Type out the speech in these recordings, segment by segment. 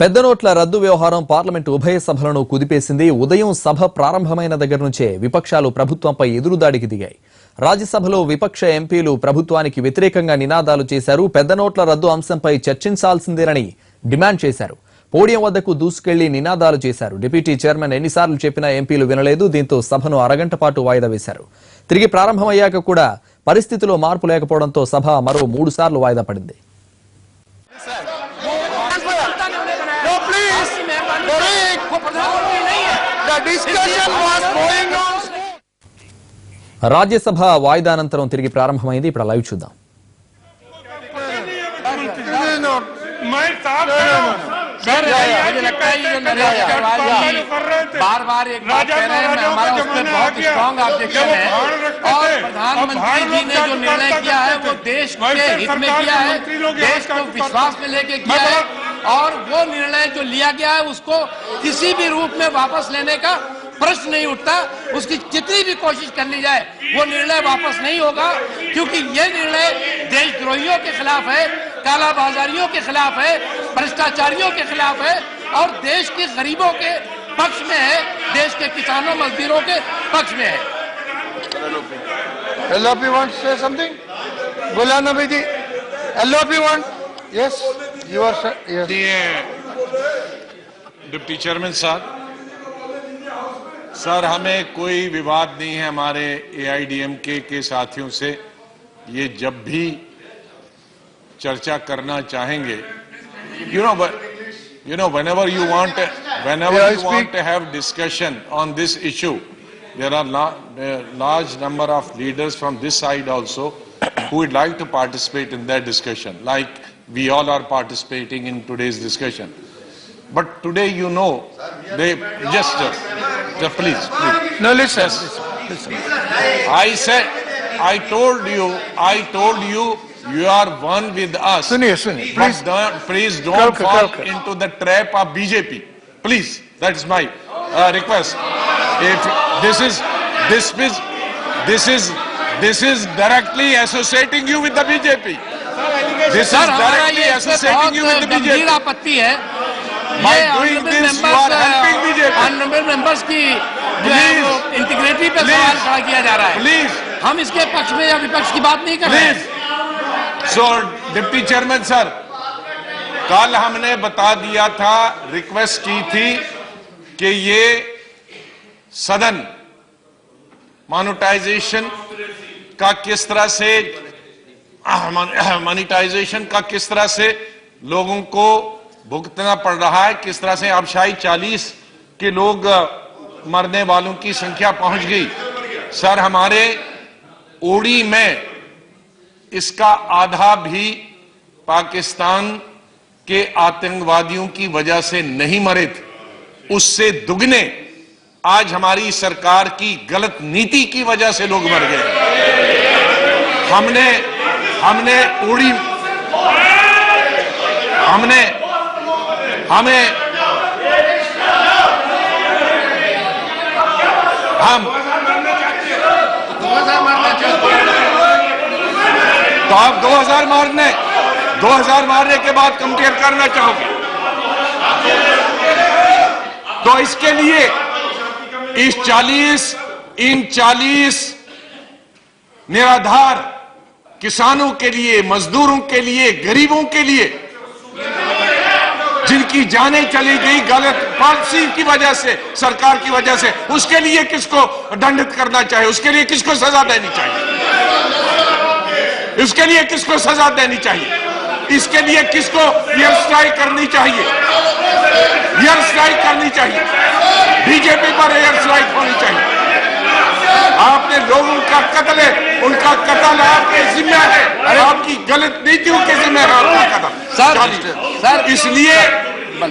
పెద్ద నోట్ల రద్దు వ్యవహారం పార్లమెంట్ ఉభయ సభలను కుదిపేసింది. ఉదయం సభ ప్రారంభమైన దగ్గర నుంచే విపక్షాలు ప్రభుత్వంపై ఎదురుదాడికి దిగాయి. రాజ్యసభలో విపక్ష ఎంపీలు ప్రభుత్వానికి వ్యతిరేకంగా నినాదాలు చేశారు. పెద్ద నోట్ల రద్దు అంశంపై చర్చించాల్సిందేనని డిమాండ్ చేశారు. పోడియం వద్దకు దూసుకెళ్లి నినాదాలు చేశారు. డిప్యూటీ చైర్మన్ ఎన్నిసార్లు చెప్పినా ఎంపీలు వినలేదు. దీంతో సభను అరగంట పాటు వాయిదా వేశారు. తిరిగి ప్రారంభమయ్యాక కూడా పరిస్థితిలో మార్పు లేకపోవడంతో సభ మరో 3 సార్లు వాయిదా పడింది. రాజ్యసభ వాయిదా అనంతరం తిరిగి ప్రారంభమైంది. ఇప్పుడు లైవ్ చూద్దాం. सर मुझे लगता है ये नरेश अग्रवाल जी बार-बार एक बात कह रहे हैं, हमारा उस पर बहुत स्ट्रांग ऑब्जेक्शन है और प्रधानमंत्री जी ने जो निर्णय किया है वो देश के हित में किया है, देश को विश्वास में लेके किया है और वो निर्णय जो लिया गया है उसको किसी भी रूप में वापस लेने का प्रश्न नहीं उठता। उसकी जितनी भी कोशिश कर ली जाए वो निर्णय वापस नहीं होगा, क्योंकि ये निर्णय देशद्रोहियों के खिलाफ है, कालाबाजारियों के खिलाफ है, भ्रष्टाचारियों के खिलाफ है और देश के गरीबों के पक्ष में है, देश के किसानों मजदूरों के पक्ष में है। LOP wants to say something? Ghulam Nabi ji, LOP want? Yes, you are yes. Deputy chairman साहब, सर हमें कोई विवाद नहीं है हमारे AIDMK के साथियों से। ये जब भी चर्चा करना चाहेंगे, whenever you want to have discussion on this issue, there are large number of leaders from this side also who would like to participate in that discussion, like we all are participating in today's discussion. But today, they just please. No, listen. I told you, you are one with us. Suniye, please don't fall into the trap of BJP. Please, that's my request. If this is directly associating you with the BJP. This is directly associating you with the BJP. आपत्ति है। By doing this, you are helping BJP. Honourable members की जो है वो integrity पे सवाल खड़ा किया जा रहा है। Please. हम इसके पक्ष में या विपक्ष की बात नहीं कर रहे हैं। So, डिप्टी चेयरमैन सर, कल हमने बता दिया था, रिक्वेस्ट की थी कि ये सदन मोनेटाइजेशन का किस तरह से लोगों को भुगतना पड़ रहा है, किस तरह से आबशाई 40 के लोग मरने वालों की संख्या पहुंच गई। सर हमारे ओडी में इसका आधा भी पाकिस्तान के आतंकवादियों की वजह से नहीं मरे थे, उससे दुगने आज हमारी सरकार की गलत नीति की वजह से लोग मर गए। हमने तो आप 2000 मारने के बाद कंपेयर करना चाहोगे, तो इसके लिए इन 40 निराधार किसानों के लिए, मजदूरों के लिए, गरीबों के लिए जिनकी जानें चली गई गलत पॉलिसी की वजह से, सरकार की वजह से, उसके लिए किसको दंडित करना चाहिए, उसके लिए किसको सजा देनी चाहिए, इसके लिए किसको सजा देनी चाहिए, इसके लिए किसको एयर स्ट्राइक करनी चाहिए, बीजेपी पर एयर स्ट्राइक होनी चाहिए। आपने लोगों का कत्ल है, उनका कत्ल आपके जिम्मे है, आपकी गलत नीतियों के जिम्मे है आपका कत्ल। सर इसलिए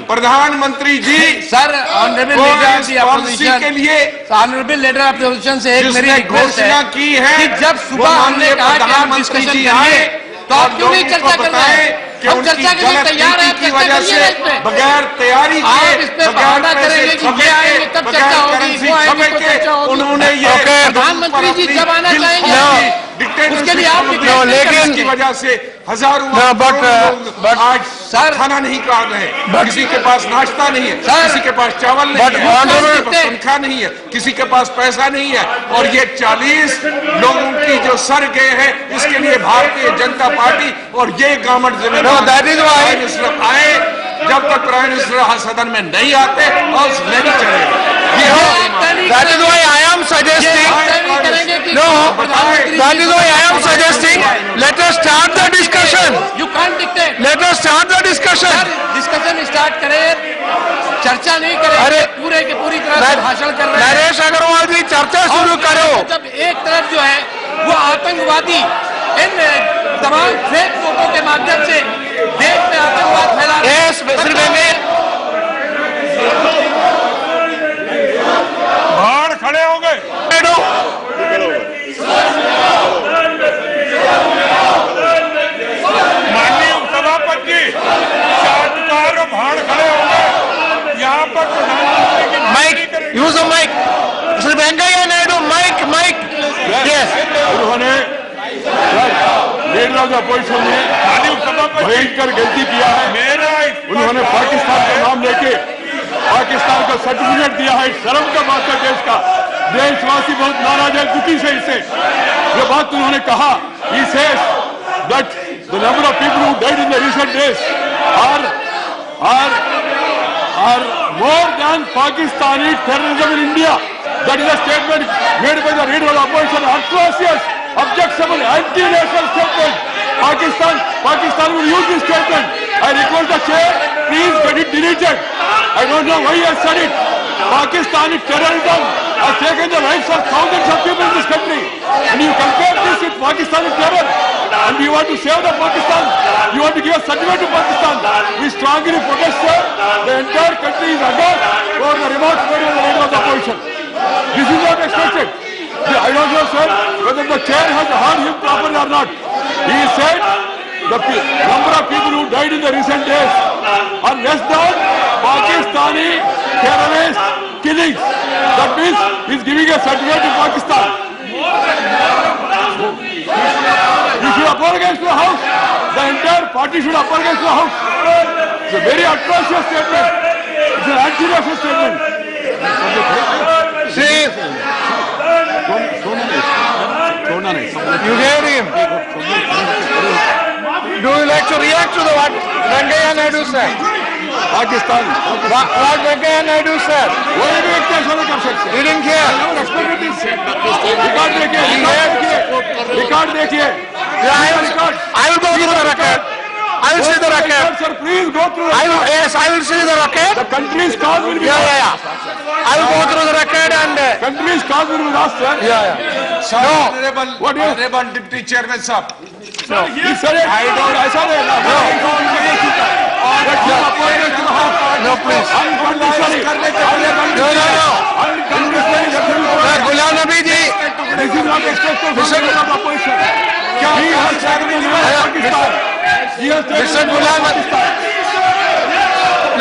प्रधानमंत्री जी सर ऑनरेबल के लिए honourable leader of the opposition से एक मेरी घोषणा की है कि जब सुबह हमने कहा कि हम डिस्कशन करेंगे तो आप क्यों नहीं चर्चा कर रहे हैं? हम चर्चा के लिए तैयार हैं, चर्चा करिए इस पे। बगैर तैयारी के, आप इस पे बहाना करेंगे कि ये आएंगे तब चर्चा होगी, वो आएंगे तो चर्चा होगी। उन्होंने ये प्रधानमंत्री जी जब आना चाहेंगे उसके लिए आप लेकिन की वजह से हजारों but, लोग आज सर, खाना नहीं खा रहे हैं, किसी के पास नाश्ता नहीं है, सर, किसी के पास चावल नहीं but है, किसी के honorable- पास तनख्वाह नहीं है, किसी के पास पैसा नहीं है, और ये 40 लोगों की जो सर गए हैं, इसके लिए भारतीय जनता पार्टी और ये गवर्नमेंट जिम्मेदार that is why- prime minister आए, जब तक प्राइम मिनिस्टर सदन में नहीं आते और नहीं चलेगा। That is why I am suggesting. No, that is why I am suggesting. Let us start the discussion. You can't dictate Let us start the discussion. Discussion start करें, चर्चा नहीं करें। अरे, पूरे के पूरी तरह से भाषण कर रहे हैं। नरेश अग्रवाल जी चर्चा शुरू करो। जब एक तरफ जो है वो आतंकवादी इन तमाम फेक लोगों के माध्यम से देश में आतंकवाद फैला रहे हैं। Yes, Mr. Bengal. बाहर खड़े हो गए। माननीय उपसभापति जी, चाटुकार बाहर खड़े हो गए। यहाँ पर प्रधानमंत्री की Mike, use the mic. Mr. Venkaiah Naidu, mic. Yes. उन्होंने लीडर ऑफ अपोजिशन में माननीय उपसभापति भयंकर गलती किया है। मेरा उन्होंने पाकिस्तान का नाम लेके पाकिस्तान को सर्टिफिकेट दिया है। शर्म का बात है देश का। देशवासी बहुत नाराज है, दुखी से इससे ये बात उन्होंने कहा। He says that the number of people who died in the recent days are more than Pakistani terrorism in India. That is a statement made by the leader of the opposition. Atrocious, objectionable, anti-national statement. Pakistan will use this statement. I request the chair, please get it deleted. I don't know why he has said it. Pakistani terrorism has taken the lives of thousands of people in this country. And you compare this with Pakistani terror. And you want to save the Pakistan. You want to give a certificate to Pakistan. We strongly protest, sir. The entire country is under for the remote spread of the leader of the opposition. This is not expected. I don't know, sir, whether the chair has heard him properly or not. He said the number of people who died in the recent days are less than Pakistani terrorist killings. That means he's giving a certificate to Pakistan. You should apologize to the House. The entire party should apologize to the House. It's a very atrocious statement. It's an anti-national statement. See, you hear him. Do you like to react to the what Venkaiah Naidu said? Pakistan. What Venkaiah Naidu said? वो भी एक कैसे नहीं कर सकते? He didn't hear. Record देखिए। I will go through the record. I will see the record. Sir, please go through. Yes, I will see the record. The country's cause will be Yeah. I will go through the record and. Country's cause will be lost, sir. Sir, No. What do you- honorable deputy chairman साहब, He said it. I don't. ऐसा नहीं ना. No, please. Ghulam Nabi ji. This is not expected from the leader of opposition. He has terrorized Pakistan. He has terrorized Mr. Ghulam. Pakistan.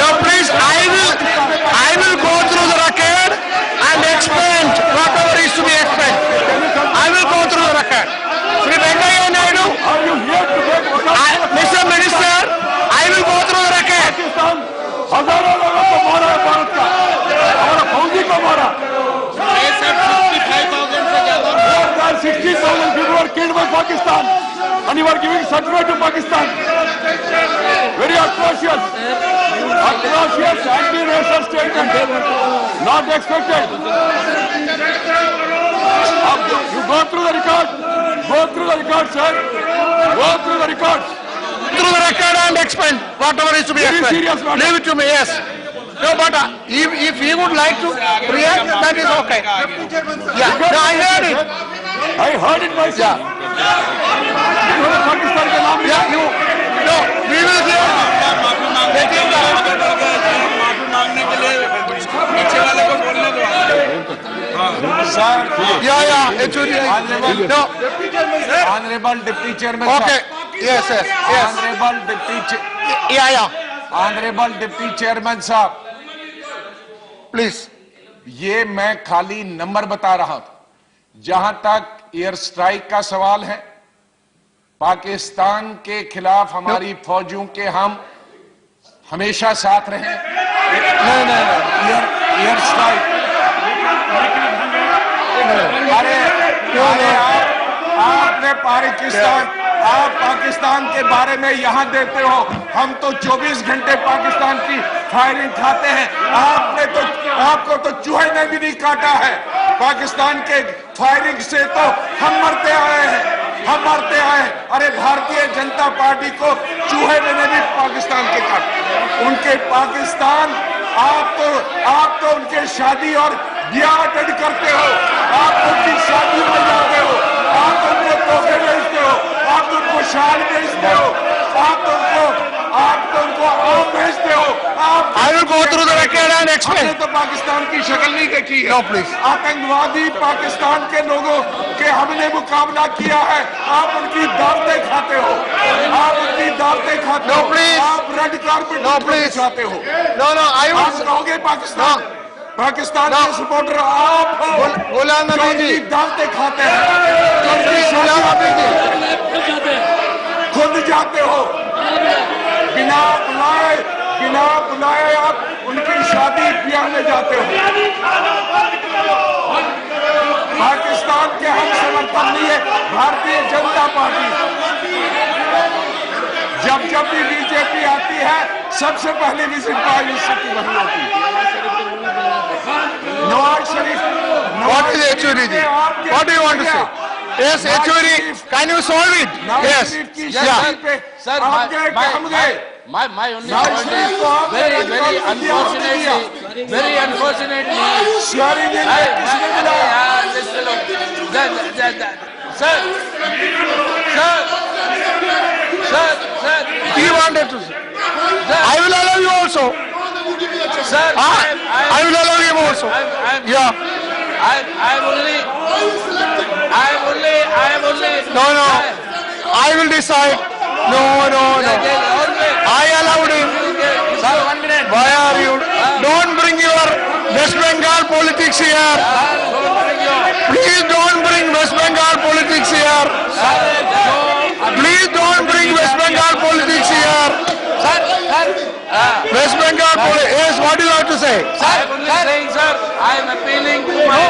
No, please. I will go through the record and explain whatever is to be explained. I will go through the record. Sri Venkaiah Naidu. Are you here to make Mr. Minister, I will go through the record. Pakistan हजारों लोगों को मारा है भारत का, हमारा फौजी को मारा। 60,000 people were killed by Pakistan, and you are giving certificate to Pakistan. Very atrocious, anti-racial statement, not expected. You go through the record, sir. Go through the records. Through the record and explain whatever is to be Very explained. serious matter. Leave it to me, yes. No, but if he would like to react, that is okay. Yeah, no, I heard it. I heard it myself. इन्होंने पाकिस्तान का नाम लिया। Yeah, you. No, we will hear. Let him go. Yeah, it should be. No. honorable deputy chairman Okay. साहब, Yes. honorable deputy Yeah. honorable deputy chairman साहब, Please. ये मैं खाली number बता रहा हूं। जहां तक एयर स्ट्राइक का सवाल है, पाकिस्तान के खिलाफ हमारी फौजियों के हम हमेशा साथ रहे। एयर स्ट्राइक, अरे आपने आप पाकिस्तान के बारे में यहां देते हो, हम तो 24 घंटे पाकिस्तान की फायरिंग खाते हैं। आपको तो चूहे ने भी नहीं काटा है। पाकिस्तान के फायरिंग से तो हम मरते आए हैं। अरे भारतीय जनता पार्टी को चूहे ने भी पाकिस्तान के काटे। उनके पाकिस्तान, आप तो उनके शादी और ब्याह अटेंड करते हो, आप उनकी शादी में जाते हो, आप उनको तोहफे भेजते हो, आप उनको शाल भेजते हो, आप उनको आम भेजते हो। I will go through the record and explain. हमने तो पाकिस्तान की शक्ल नहीं देखी है। No, please. आतंकवादी पाकिस्तान के लोगों के हमने मुकाबला किया है, आप उनकी दावतें खाते हो, No, please. आप रेड कारपेट No, please. खाते हो। No, I आप will. कहोगे पाकिस्तान No. के सपोर्टर आप हो, गुलाम जो नबी जी, उनकी दावतें खाते हैं, जो उनकी गुलाम नबी जी, खुद जाते हो, बिना बुलाए आप उनकी शादी ब्याह में जाते हो। पाकिस्तान के हम समर्थन नहीं है भारतीय जनता पार्टी। जब भी बीजेपी आती है, सबसे पहले विजिट प्राइम मिनिस्टर की वही होती है। Nawaz Sharif, what is HOD ji? What do you want to say? Yes, HOD, can you solve it? Nawaz Yes, शरीफ की yeah. शादी पे आप गए कि हम गए? My only Now, point Shariफ is को आपने very रेड unfortunately, शेयरिंग किसने दिलाया? Sir, He wanted to say. I will allow you also. sir, I will allow him also. Yeah. I'm only. No. I will decide. No. I allowed him. Sir, 1 minute. Why are you? Don't bring your West Bengal politics here. Please don't bring West Bengal politics here. Please don't bring West Bengal politics here. West Bengal politics. Yes, what do you have to say? I'm only saying, sir, I'm appealing to my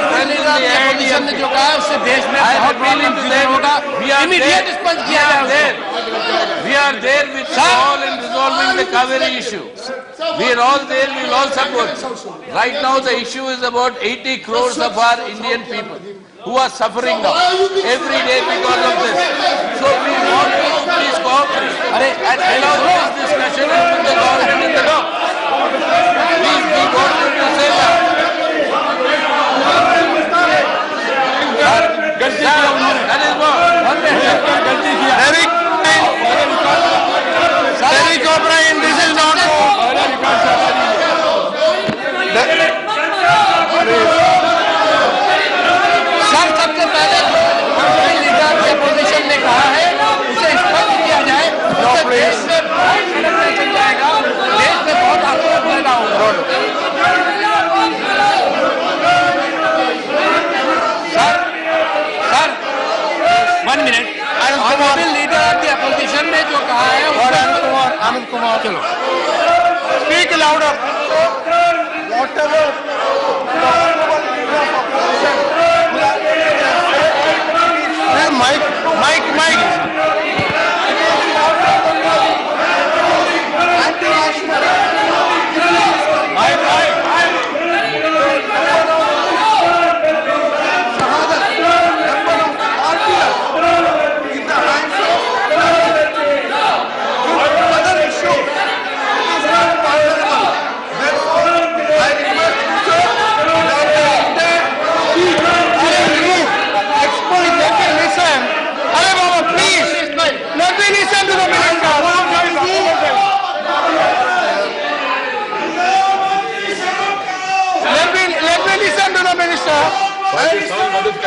friends in the AIDM. ने जो कहा उससे देश में बहुत appealing to them. Immediate response किया जाए. We are there with you all in resolving the Kaveri issue. We are all there. We will all support. Right now, the issue is about 80 crores of our Indian people who are suffering now every day because of this. So we want you to please cooperate and allow this discussion and put the government in the dock. Please, we want you to say that. That is what. Eric O'Brien, this is not so. Sir, सबसे पहले leader के opposition ने कहा है उसे स्पष्ट किया जाए, उससे देश में बहुत चल जाएगा, देश में बहुत आंदोलन पैदा होगा। Sir 1 minute. Honourable leader of the opposition ने जो कहा है Anand Kumar, चलो. Speak louder. Whatever. Mike.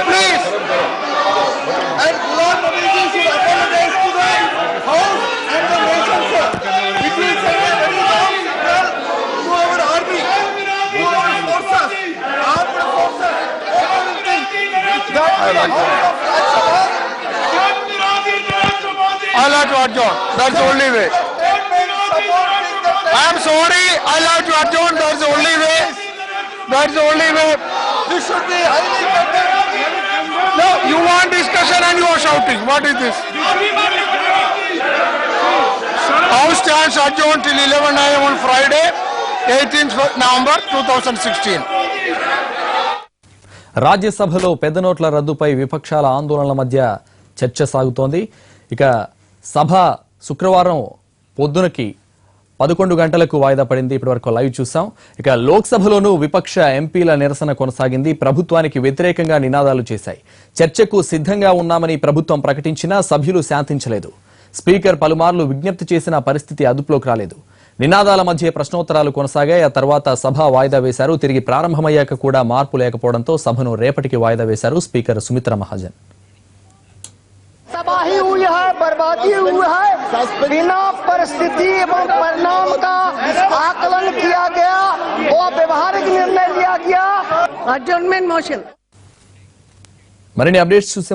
Please. And Lord Modi should apologize to the House and the nation, sir. It will send a very wrong signal to our army, to our forces, armed forces. one. I'll have to adjourn. That's the only way. I am sorry. I'll have to adjourn. That's the only way. That's the only way. This should be highly contested. No, you want discussion and you are shouting. What is this? House stands adjourned till 11 a.m. on Friday, 18th November 2016. రాజ్యసభలో పెద్ద నోట్ల రద్దుపై విపక్షాల ఆందోళనల మధ్య చర్చ సాగుతోంది. ఇక సభ శుక్రవారం పొద్దునకి 11 గంటలకు వాయిదా పడింది. ఇప్పటివరకు లైవ్ చూసాం. ఇక లోక్సభలోనూ విపక్ష ఎంపీల నిరసన కొనసాగింది. ప్రభుత్వానికి వ్యతిరేకంగా నినాదాలు చేశాయి. చర్చకు సిద్ధంగా ఉన్నామని ప్రభుత్వం ప్రకటించినా సభ్యులు శాంతించలేదు. స్పీకర్ పలుమార్లు విజ్ఞప్తి చేసిన పరిస్థితి అదుపులోకి రాలేదు. నినాదాల మధ్య ప్రశ్నోత్తరాలు కొనసాగాయి. ఆ తర్వాత సభ వాయిదా వేశారు. తిరిగి ప్రారంభమయ్యాక కూడా మార్పు లేకపోవడంతో సభను రేపటికి వాయిదా వేశారు స్పీకర్ సుమిత్రా మహాజన్. तबाही हुई है, बर्बादी हुई है, बिना परिस्थिति एवं परिणाम का आकलन किया गया और व्यवहारिक निर्णय लिया गया. अडजर्नमेंट मोशन. మరిన్ని అప్డేట్స్ చూసే